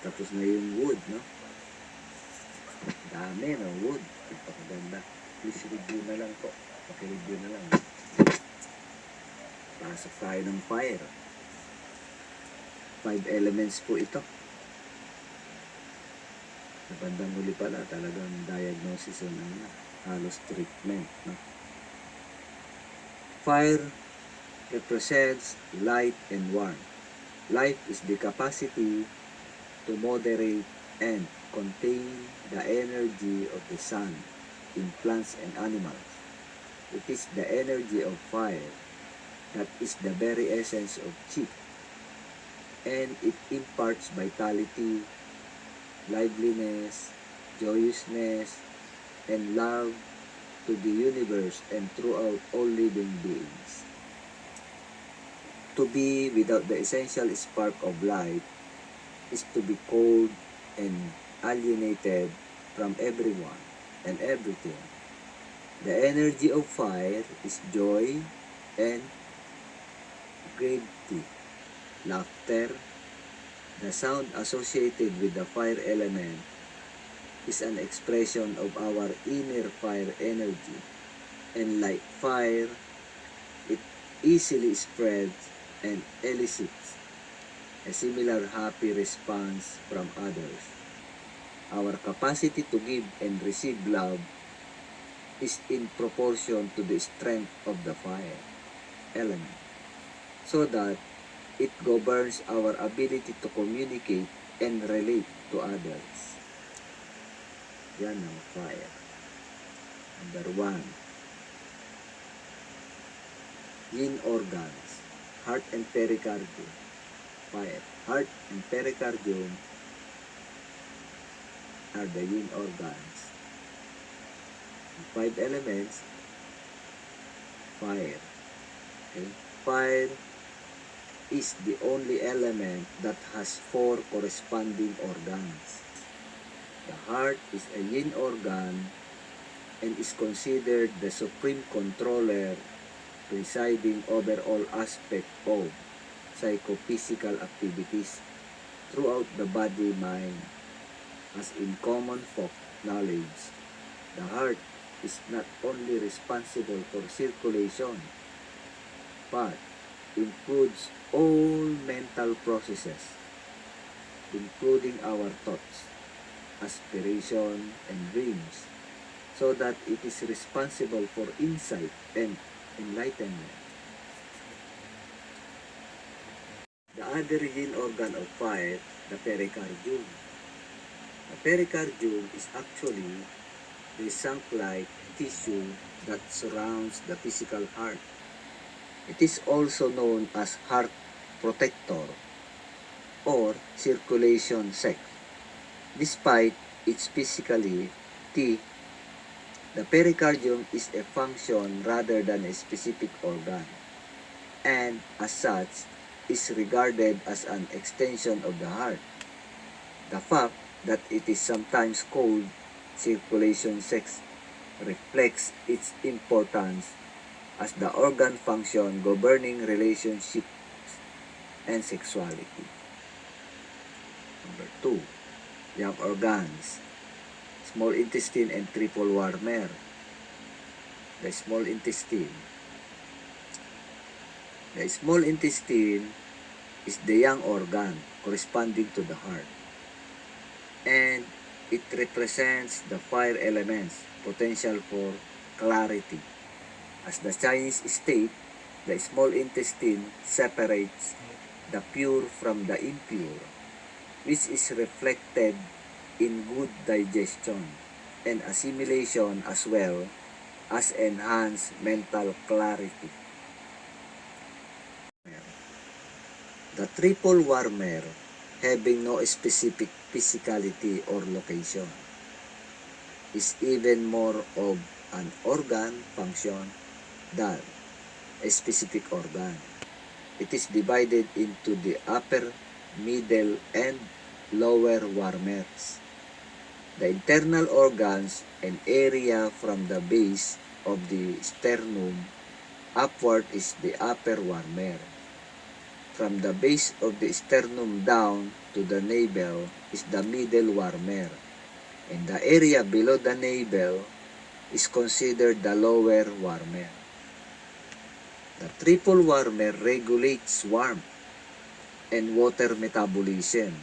Tapos na yung wood, no? Dami, no? Wood. Napakaganda. Please review na lang po. Paki-review na lang. Pasok tayo ng fire. 5 elements po ito. Sa bandang huli pala, talagang diagnosis o halos treatment, no? Fire represents light and warmth. Light is the capacity to moderate and contain the energy of the sun in plants and animals. It is the energy of fire that is the very essence of chi, and it imparts vitality, liveliness, joyousness, and love to the universe and throughout all living beings. To be without the essential spark of light is to be cold and alienated from everyone and everything. The energy of fire is joy and gravity, laughter. The sound associated with the fire element is an expression of our inner fire energy, and like fire, it easily spreads and elicits a similar happy response from others. Our capacity to give and receive love is in proportion to the strength of the fire element, so that it governs our ability to communicate and relate to others. Yan ang fire. Number 1. Yin organs, heart and pericardium. Fire. Heart and pericardium are the yin organs. 5 elements, fire. Okay? Fire is the only element that has 4 corresponding organs. The heart is a yin organ and is considered the supreme controller presiding over all aspects of psychophysical activities throughout the body-mind. As in common folk knowledge, the heart is not only responsible for circulation, but includes all mental processes, including our thoughts, aspiration, and dreams, so that it is responsible for insight and enlightenment. The other yin organ of fire, the pericardium. The pericardium is actually the trunk-like tissue that surrounds the physical heart. It is also known as heart protector or circulation sac. Despite its physicality, the pericardium is a function rather than a specific organ, and as such is regarded as an extension of the heart. The fact that it is sometimes called circulation sac reflects its importance as the organ function governing relationships and sexuality. Number 2. Young organs, small intestine and triple warmer. The small intestine. The small intestine is the young organ corresponding to the heart, and it represents the fire element's potential for clarity. As the Chinese state, the small intestine separates the pure from the impure, which is reflected in good digestion and assimilation as well as enhanced mental clarity. The triple warmer, having no specific physicality or location, is even more of an organ function than a specific organ. It is divided into the upper, middle, and lower warmers. The internal organs, an area from the base of the sternum upward, is the upper warmer. from the base of the sternum down to the navel is the middle warmer, and the area below the navel is considered the lower warmer. The triple warmer regulates warmth and water metabolism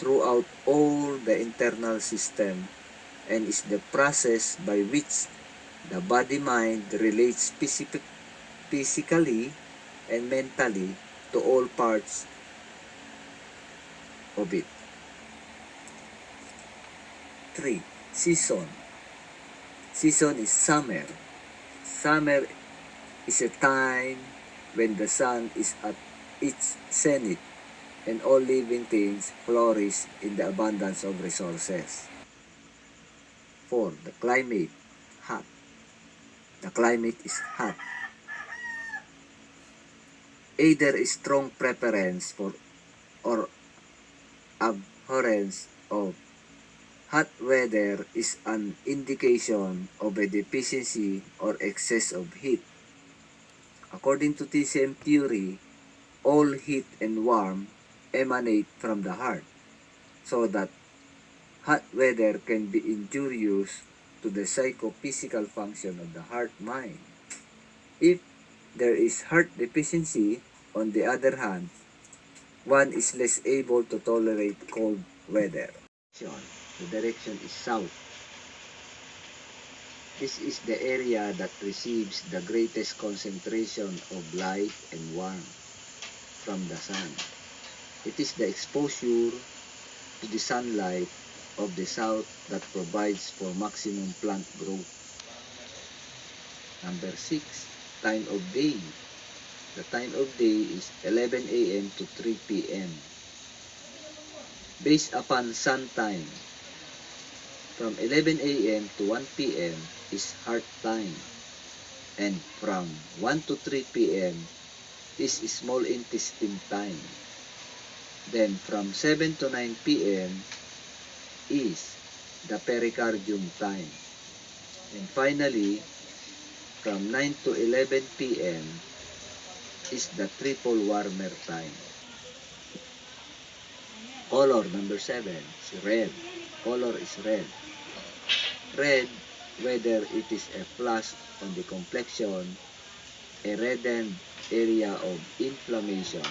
throughout all the internal system and is the process by which the body-mind relates physically and mentally to all parts of it. 3. Season. Season is summer. Summer is a time when the sun is at its zenith and all living things flourish in the abundance of resources. 4. The climate. Hot. The climate is hot. Either a strong preference for or abhorrence of hot weather is an indication of a deficiency or excess of heat. According to TCM theory, all heat and warmth emanate from the heart, so that hot weather can be injurious to the psychophysical function of the heart-mind. If there is heart deficiency, on the other hand, one is less able to tolerate cold weather. The direction is south. This is the area that receives the greatest concentration of light and warmth from the sun. It is the exposure to the sunlight of the south that provides for maximum plant growth. Number 6. Time of day. The time of day is 11 a.m. to 3 p.m. Based upon sun time, from 11 a.m. to 1 p.m. is heart time, and from 1 to 3 p.m. is small intestine time. Then from 7 to 9 p.m. is the pericardium time. And finally, from 9 to 11 p.m. is the triple warmer time. Color number 7 is red. Color is red. Red, whether it is a flush on the complexion, a reddened area of inflammation,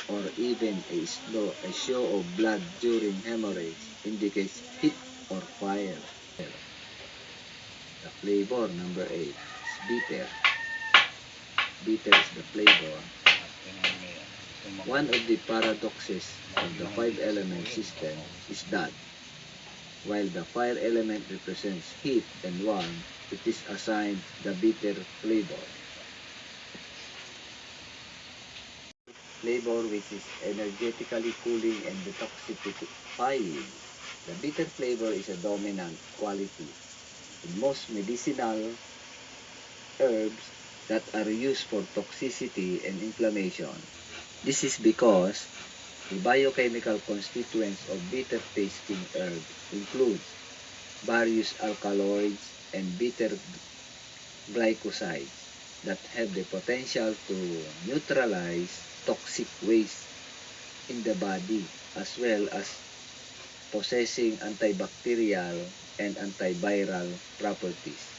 or even a show of blood during hemorrhage, indicates heat or fire. The flavor number 8 is bitter. Bitter is the flavor. One of the paradoxes of the 5-element system is that while the fire element represents heat and warmth, it is assigned the bitter flavor. Flavor which is energetically cooling and detoxifying. The bitter flavor is a dominant quality in most medicinal herbs that are used for toxicity and inflammation. This is because the biochemical constituents of bitter-tasting herbs includes various alkaloids and bitter glycosides that have the potential to neutralize toxic waste in the body, as well as possessing antibacterial and antiviral properties.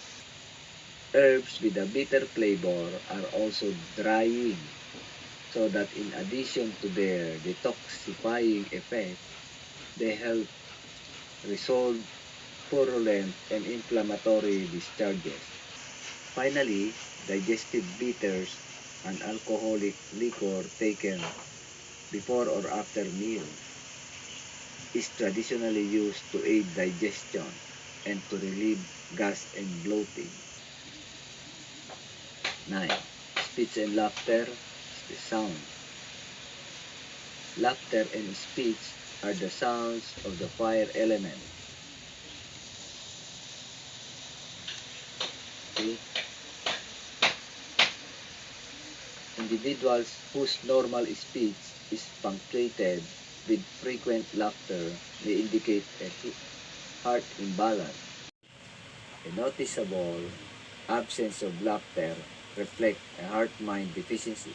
Herbs with a bitter flavor are also drying, so that in addition to their detoxifying effect, they help resolve purulent and inflammatory discharges. Finally, digestive bitters, an alcoholic liquor taken before or after meal, is traditionally used to aid digestion and to relieve gas and bloating. 9. Speech and laughter is the sound. Laughter and speech are the sounds of the fire element. Okay? Individuals whose normal speech is punctuated with frequent laughter may indicate a heart imbalance. A noticeable absence of laughter reflects a heart-mind deficiency.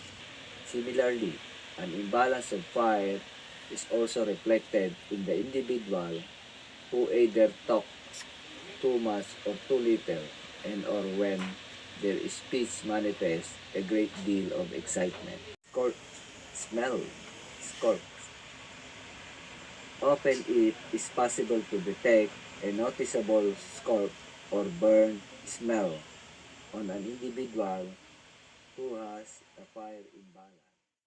Similarly, An imbalance of fire is also reflected in the individual who either talk too much or too little, and or when their speech manifests a great deal of excitement. Scorch smell. Scorch. Often it is possible to detect a noticeable scorch or burn smell on an individual who has a fire imbalance.